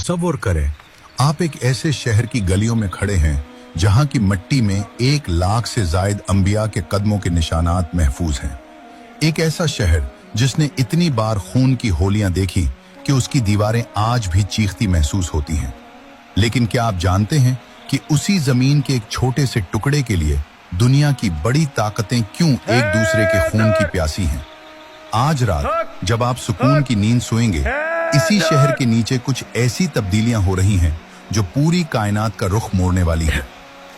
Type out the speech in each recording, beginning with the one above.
तसव्वुर करें, आप एक ऐसे शहर की गलियों में खड़े हैं जहां की मिट्टी में 1 लाख से जायद अंबिया के कदमों के निशानात महफूज हैं। एक ऐसा शहर जिसने इतनी बार खून की होलियां देखी कि उसकी दीवारें आज भी चीखती महसूस होती हैं। लेकिन क्या आप जानते हैं कि उसी जमीन के एक छोटे से टुकड़े के लिए दुनिया की बड़ी ताकतें क्यों एक दूसरे के खून की प्यासी हैं? आज रात जब आप सुकून की नींद सोएंगे, इसी शहर के नीचे कुछ ऐसी तब्दीलियां हो रही हैं जो पूरी कायनात का रुख मोड़ने वाली है।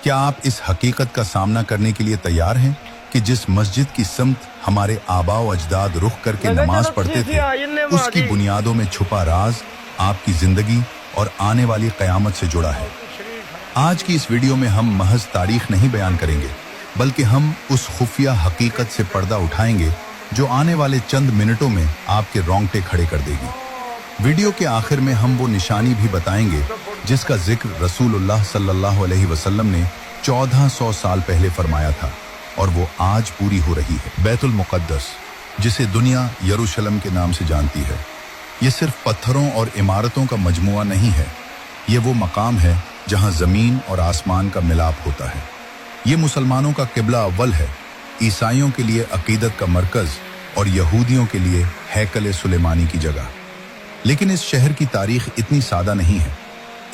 क्या आप इस हकीकत का सामना करने के लिए तैयार हैं कि जिस मस्जिद की समत हमारे आबा व अजदाद रुख करके नमाज पढ़ते थे, उसकी बुनियादों में छुपा राज आपकी जिंदगी और आने वाली कयामत से जुड़ा है? आज की इस वीडियो में हम महज तारीख नहीं बयान करेंगे, बल्कि हम उस खुफिया हकीकत से पर्दा उठाएंगे जो आने वाले चंद मिनटों में आपके रोंगटे खड़े कर देगी। वीडियो के आखिर में हम वो निशानी भी बताएंगे जिसका जिक्र रसूलुल्लाह सल्लल्लाहु अलैहि वसल्लम ने 1400 साल पहले फरमाया था और वो आज पूरी हो रही है। बैतुल मुक़द्दस, जिसे दुनिया यरूशलेम के नाम से जानती है, ये सिर्फ पत्थरों और इमारतों का मजमुआ नहीं है। ये वो मकाम है जहां जमीन और आसमान का मिलाप होता है। ये मुसलमानों का किबला अव्वल है, ईसाइयों के लिए अकीदत का मरकज और यहूदियों के लिए हैकल सुलेमानी की जगह। लेकिन इस शहर की तारीख इतनी सादा नहीं है।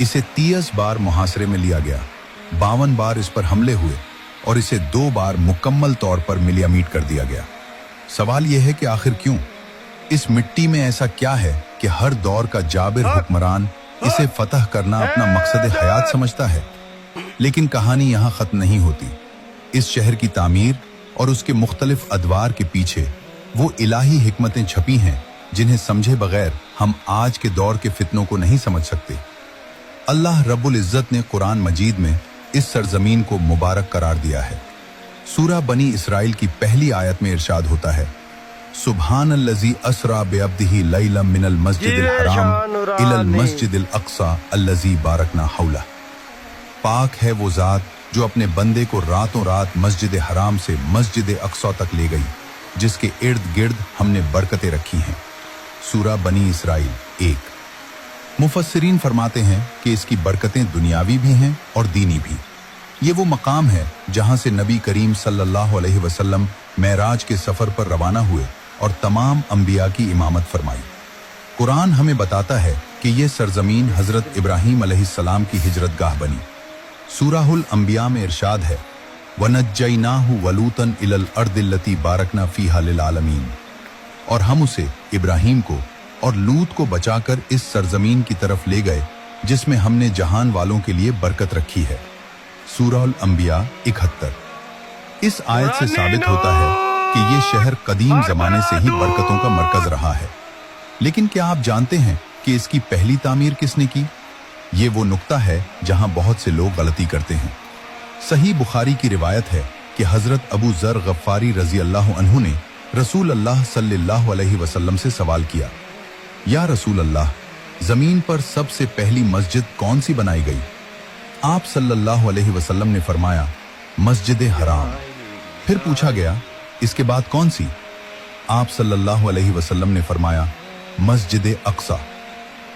इसे 30 बार मुहासरे में लिया गया, 52 बार इस पर हमले हुए और इसे 2 बार मुकम्मल तौर पर मिलियामीट कर दिया गया। सवाल यह है कि आखिर क्यों? इस मिट्टी में ऐसा क्या है कि हर दौर का जाबिर हुक्मरान इसे फतह करना अपना मकसद हयात समझता है? लेकिन कहानी यहाँ खत्म नहीं होती। इस शहर की तामीर और उसके मुख्तलिफ अदवार के पीछे वो इलाही हिकमतें छपी हैं जिन्हें समझे बगैर हम आज के दौर के फितनों को नहीं समझ सकते। अल्लाह रब्बुल इज्जत ने कुरान मजीद में इस सरजमीन को मुबारक करार दिया है। सूरह बनी इसराइल की पहली आयत में इरशाद होता है, सुब्हानल्लज़ी अस्रा बिअब्दिही लैलम मिनल मस्जिदिल हराम इलल मस्जिदिल अक्सा अल्लज़ी बारकना हौला। पाक है वो ज़ात जो अपने बंदे को रातों रात मस्जिद हराम से मस्जिद अक्सा तक ले गई, जिसके इर्द गिर्द हमने बरकतें रखी हैं। सूरह बनी इसराइल 1। मुफस्सिरीन फरमाते हैं कि इसकी बरकतें दुनियावी भी हैं और दीनी भी। ये वो मकाम है जहां से नबी करीम सल्लल्लाहु अलैहि वसल्लम मेराज के सफर पर रवाना हुए और तमाम अंबिया की इमामत फरमाई। कुरान हमें बताता है कि यह सरजमीन हजरत इब्राहीम अलैहिस्सलाम की हिजरत गाह बनी। सूरहुल अंबिया में इरशाद है, वनज्जयनाहु वलूतन इलल अर्दिल्लती बारकना फीहा लिल आलमीन। और हम उसे, इब्राहीम को और लूत को बचाकर इस सरजमीन की तरफ ले गए जिसमें हमने जहान वालों के लिए बरकत रखी है। सूरहुल अंबिया 71। इस आयत से साबित होता है कि ये शहर कदीम जमाने से ही बरकतों का मरकज रहा है। लेकिन क्या आप जानते हैं कि इसकी पहली तामीर किसने की? ये वो नुक्ता है जहां बहुत से लोग गलती करते हैं। सही बुखारी की रिवायत है कि हजरत अबू जर गफ्फारी रजी अल्लाह अन्हु ने रसूल अल्लाह सल्लल्लाहु अलैहि वसल्लम से सवाल किया, या रसूल अल्लाह, जमीन पर सबसे पहली मस्जिद कौन सी बनाई गई? आप सल्लल्लाहु अलैहि वसल्लम ने फरमाया, मस्जिद हराम। फिर पूछा गया, इसके बाद कौन सी? आप सल्लल्लाहु अलैहि वसल्लम ने फरमाया, मस्जिद अक्सा।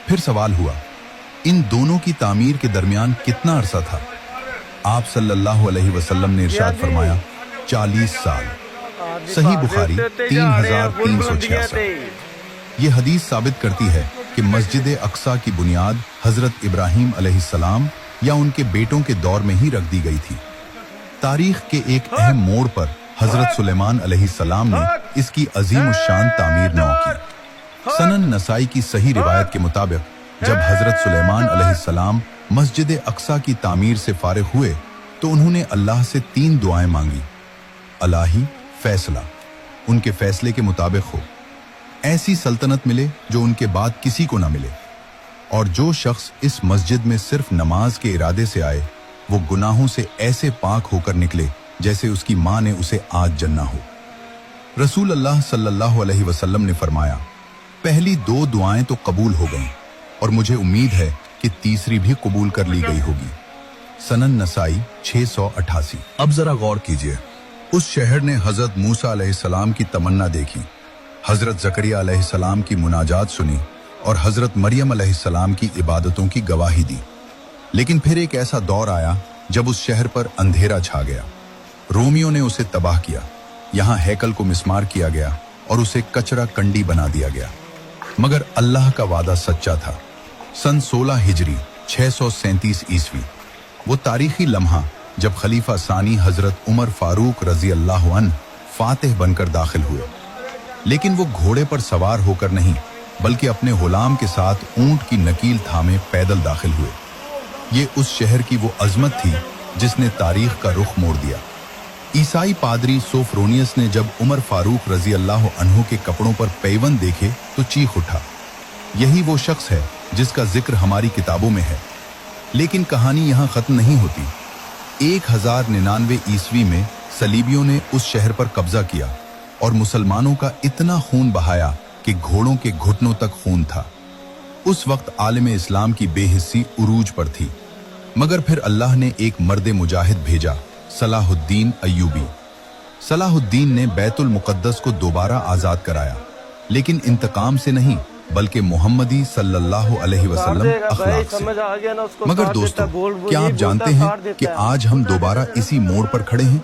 फिर सवाल हुआ, इन दोनों की तामीर के दरमियान कितना अरसा था? आप सल्लल्लाहु अलैहि वसल्लम ने इरशाद फरमाया, 40 साल। सही बुखारी 3366। ये हदीस साबित करती है कि मस्जिद अक्सा की बुनियाद हजरत इब्राहीम अलैहिस्सलाम या उनके बेटों के दौर में ही रख दी गई थी। तारीख के एक अहम मोड़ पर हजरत सुलेमान अलैहिस्सलाम ने इसकी अजीम शान तामीर नौ की। सनन नसाई की सही रिवायत के मुताबिक जब हजरत सुलेमान अलैहिस्सलाम मस्जिद अक्सा की तामीर से फारिग हुए तो उन्होंने अल्लाह से 3 दुआएं मांगी। अलाही फैसला, उनके फैसले के मुताबिक हो, ऐसी सल्तनत मिले जो उनके बाद किसी को ना मिले, और जो शख्स इस मस्जिद में सिर्फ नमाज के इरादे से आए वो गुनाहों से ऐसे पाक होकर निकले जैसे उसकी माँ ने उसे आज जन्ना हो। रसूल अल्लाह सल्लल्लाहु अलैहि वसल्लम ने फरमाया, पहली 2 दुआएं तो कबूल हो गईं और मुझे उम्मीद है कि तीसरी भी कबूल कर ली गई होगी। सनन नसाई 688। अब जरा गौर कीजिए, उस शहर ने हजरत मूसा अलैहिस्सलाम की तमन्ना देखी, हजरत जकरिया अलैहिस्सलाम की मुनाजात सुनी और हजरत मरियम अलैहिस्सलाम की इबादतों की गवाही दी। लेकिन फिर एक ऐसा दौर आया जब उस शहर पर अंधेरा छा गया। रोमियों ने उसे तबाह किया, यहाँ हैकल को मिस्मार किया गया और उसे कचरा कंडी बना दिया गया। मगर अल्लाह का वादा सच्चा था। सन 16 हिजरी 637 ईस्वी वो तारीखी लम्हा जब खलीफा सानी हजरत उमर फारूक रजी अल्लाह अन्हु फातिह बनकर दाखिल हुए। लेकिन वो घोड़े पर सवार होकर नहीं, बल्कि अपने गुलाम के साथ ऊंट की नकील थामे पैदल दाखिल हुए। ये उस शहर की वो अजमत थी जिसने तारीख का रुख मोड़ दिया। ईसाई पादरी सोफ्रोनियस ने जब उमर फारूक रजी अल्लाह अन्हु के कपड़ों पर पैबंद देखे तो चीख उठा। यही वो शख्स है जिसका जिक्र हमारी किताबों में है। लेकिन कहानी यहाँ खत्म नहीं होती। 1099 ईस्वी में सलीबियों ने उस शहर पर कब्जा किया और मुसलमानों का इतना खून बहाया कि घोड़ों के घुटनों तक खून था। उस वक्त आलिम इस्लाम की बेहिस्सी उरूज पर थी। मगर फिर अल्लाह ने एक मर्द मुजाहिद भेजा, सलाहुद्दीन अय्यूबी। सलाहुद्दीन ने बैतुल मुकद्दस को दोबारा आजाद कराया, लेकिन इंतकाम से नहीं, बल्कि मोहम्मदी सल्लल्लाहु अलैहि वसल्लम अखलाक से। मगर दोस्तों, क्या आप जानते हैं कि आज हम दोबारा इसी मोड़ पर खड़े हैं?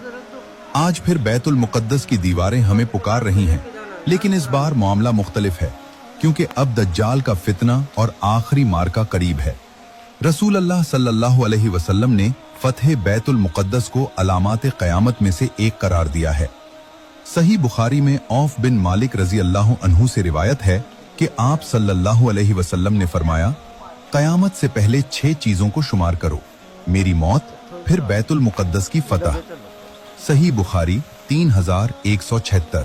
आज फिर बैतुल मुकद्दस की दीवारें हमें पुकार रही हैं, लेकिन इस बार मामला मुख्तलिफ है, क्योंकि अब दज्जाल का फितना और आखिरी मार्का करीब है। रसूल अल्लाह सल्लल्लाहु अलैहि वसल्लम ने फतह बैतुल मुकद्दस को अलामात क़यामत में से एक करार दिया है। सही बुखारी में औफ बिन मालिक रजी अल्लाह अन्हु से रिवायत है कि आप सल्लल्लाहु अलैहि वसल्लम ने फरमाया, क़यामत से पहले 6 चीजों को शुमार करो, मेरी मौत, फिर बैतुल मुकद्दस की फतह। सही बुखारी 3176।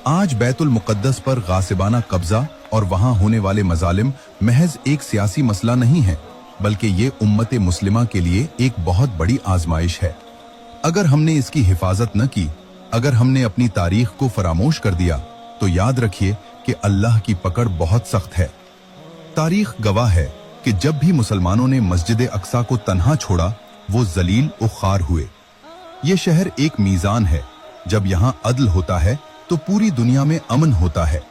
आज बैतुल मुकद्दस पर गासिबाना कब्जा और वहां होने वाले मजालिम महज एक सियासी मसला नहीं है, बल्कि ये उम्मत मुस्लिमा के लिए एक बहुत बड़ी आजमाइश है। अगर हमने इसकी हिफाजत न की, अगर हमने अपनी तारीख को फरामोश कर दिया, तो याद रखिए कि अल्लाह की पकड़ बहुत सख्त है। तारीख गवाह है कि जब भी मुसलमानों ने मस्जिद अक्सा को तन्हा छोड़ा, वो जलील और खार हुए। ये शहर एक मीज़ान है। जब यहाँ अदल होता है तो पूरी दुनिया में अमन होता है,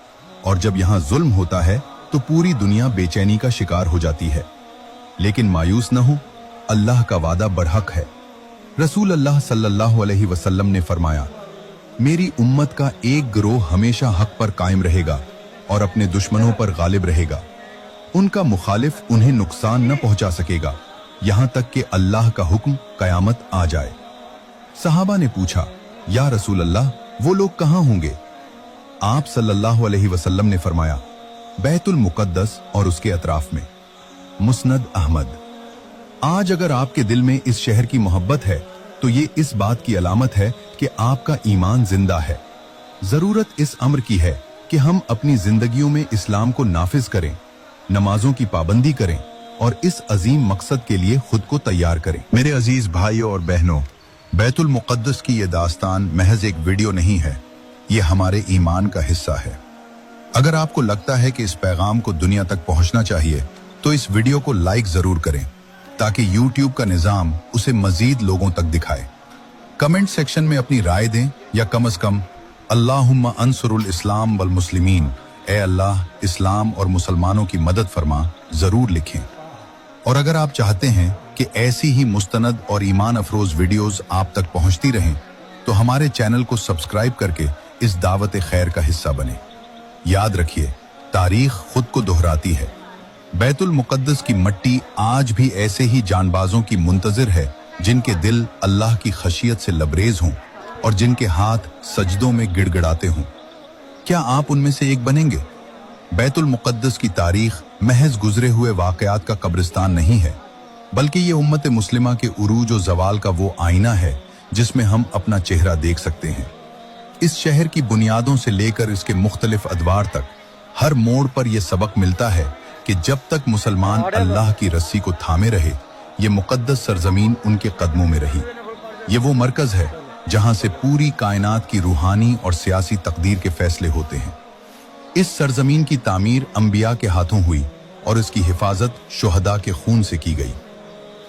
और जब यहाँ जुल्म होता है तो पूरी दुनिया बेचैनी का शिकार हो जाती है। लेकिन मायूस न हो, अल्लाह का वादा बरहक है। रसूल अल्लाह सल्लल्लाहु अलैहि वसल्लम ने फरमाया, मेरी उम्मत का एक गिरोह हमेशा हक पर कायम रहेगा और अपने दुश्मनों पर गालिब रहेगा। उनका मुखालिफ उन्हें नुकसान न पहुंचा सकेगा, यहां तक कि अल्लाह का हुक्म कयामत आ जाए। सहाबा ने पूछा, या रसूल अल्लाह, वो लोग कहां होंगे? आप सल्लल्लाहु अलैहि वसल्लम ने फरमाया, बैतुल मुकद्दस और उसके अतराफ में। मुस्नद अहमद। आज अगर आपके दिल में इस शहर की मोहब्बत है, तो ये इस बात की अलामत है कि आपका ईमान जिंदा है। जरूरत इस अम्र की है कि हम अपनी जिंदगियों में इस्लाम को नाफिज करें, नमाजों की पाबंदी करें और इस अजीम मकसद के लिए खुद को तैयार करें। मेरे अजीज भाइयों और बहनों, बैतुल मुकद्दस की ये दास्तान महज एक वीडियो नहीं है, ये हमारे ईमान का हिस्सा है। अगर आपको लगता है कि इस पैगाम को दुनिया तक पहुंचना चाहिए, तो इस वीडियो को लाइक जरूर करें, ताकि YouTube का निजाम उसे मजीद लोगों तक दिखाए। कमेंट सेक्शन में अपनी राय दें, या कम से कम अल्लाहुम्मा अंसुरुल इस्लाम वल मुस्लिमीन, ए अल्लाह इस्लाम और मुसलमानों की मदद फरमा, जरूर लिखें। और अगर आप चाहते हैं कि ऐसी ही मुस्तनद और ईमान अफरोज वीडियोस आप तक पहुंचती रहें, तो हमारे चैनल को सब्सक्राइब करके इस दावत खैर का हिस्सा बने। याद रखिए, तारीख खुद को दोहराती है। बैतुल मुकद्दस की मट्टी आज भी ऐसे ही जानबाजों की मुंतजिर है, जिनके दिल अल्लाह की खशियत से लबरेज हों और जिनके हाथ सजदों में गिड़गिड़ाते हों। क्या आप उनमें से एक बनेंगे? बैतुल मुकद्दस की तारीख महज गुजरे हुए वाकयात का कब्रिस्तान नहीं है, बल्कि ये उम्मत मुस्लिमा के उरूज और जवाल का वो आईना है जिसमें हम अपना चेहरा देख सकते हैं। इस शहर की बुनियादों से लेकर इसके मुख्तलिफ अदवार तक हर मोड़ पर यह सबक मिलता है कि जब तक मुसलमान अल्लाह की रस्सी को थामे रहे, ये मुकद्दस सरजमीन उनके कदमों में रही। ये वो मरकज है जहां से पूरी कायनात की रूहानी और सियासी तकदीर के फैसले होते हैं। इस सरजमीन की तामीर अंबिया के हाथों हुई और इसकी हिफाजत शुहदा के खून से की गई।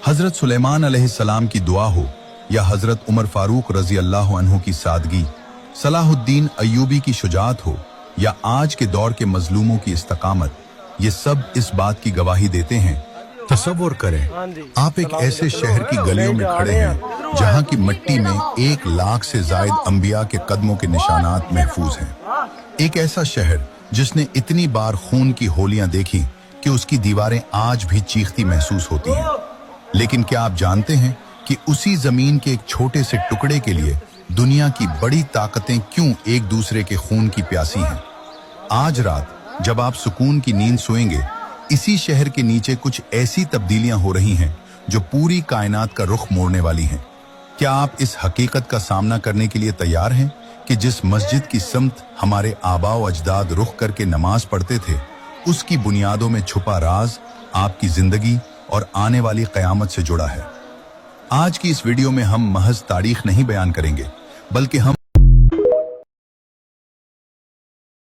हजरत सुलेमान अलैहिस्सलाम की दुआ हो, या हजरत उमर फारूक रजी अल्लाह अन्हु की सादगी, सलाहुद्दीन अय्यूबी की शुजाअत हो, या आज के दौर के मजलूमों की इस्तकामत, ये सब इस बात की गवाही देते हैं। तसव्वुर करें, आप एक ऐसे शहर की गलियों में खड़े हैं जहां की मिट्टी में 1 लाख से जायद अंबिया के कदमों के निशानात महफूज हैं। एक ऐसा शहर जिसने इतनी बार खून की होलियां देखी कि उसकी दीवारें आज भी चीखती महसूस होती हैं। लेकिन क्या आप जानते हैं कि उसी जमीन के एक छोटे से टुकड़े के लिए दुनिया की बड़ी ताकतें क्यों एक दूसरे के खून की प्यासी हैं? आज रात जब आप सुकून की नींद सोएंगे, इसी शहर के नीचे कुछ ऐसी तब्दीलियां हो रही हैं जो पूरी कायनात का रुख मोड़ने वाली हैं। क्या आप इस हकीकत का सामना करने के लिए तैयार हैं कि जिस मस्जिद की समत हमारे आबाओ अजदाद रुख करके नमाज पढ़ते थे, उसकी बुनियादों में छुपा राज आपकी जिंदगी और आने वाली कयामत से जुड़ा है? आज की इस वीडियो में हम महज तारीख नहीं बयान करेंगे, बल्कि हम